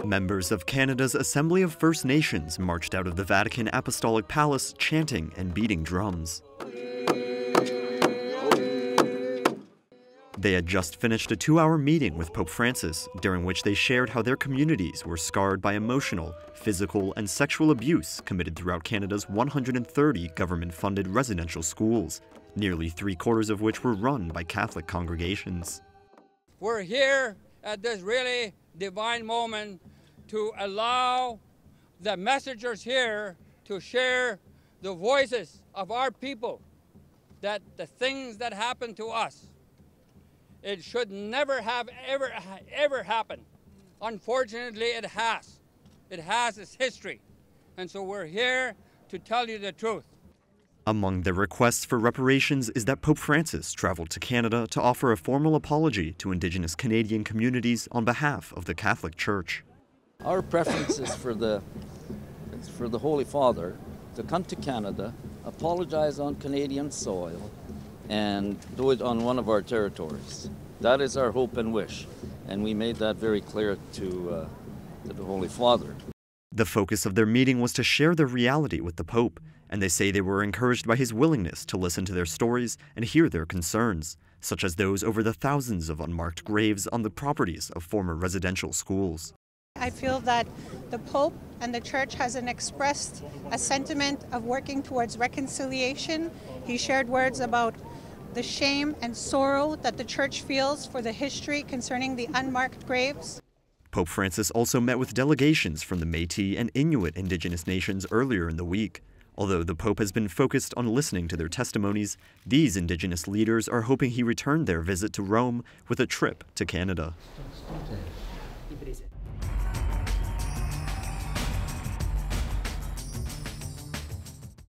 Members of Canada's Assembly of First Nations marched out of the Vatican Apostolic Palace chanting and beating drums. They had just finished a 2-hour meeting with Pope Francis, during which they shared how their communities were scarred by emotional, physical, and sexual abuse committed throughout Canada's 130 government-funded residential schools, nearly 3/4 of which were run by Catholic congregations. We're here at this really divine moment to allow the messengers here to share the voices of our people, that the things that happen to us, it should never have ever happened. Unfortunately, it has. It has its history. And so we're here to tell you the truth. Among their requests for reparations is that Pope Francis traveled to Canada to offer a formal apology to Indigenous Canadian communities on behalf of the Catholic Church. Our preference is for the Holy Father to come to Canada, apologize on Canadian soil, and do it on one of our territories. That is our hope and wish, and we made that very clear to the Holy Father. The focus of their meeting was to share their reality with the Pope, and they say they were encouraged by his willingness to listen to their stories and hear their concerns, such as those over the thousands of unmarked graves on the properties of former residential schools. I feel that the Pope and the Church has expressed a sentiment of working towards reconciliation. He shared words about the shame and sorrow that the Church feels for the history concerning the unmarked graves. Pope Francis also met with delegations from the Métis and Inuit Indigenous nations earlier in the week. Although the Pope has been focused on listening to their testimonies, these Indigenous leaders are hoping he returned their visit to Rome with a trip to Canada.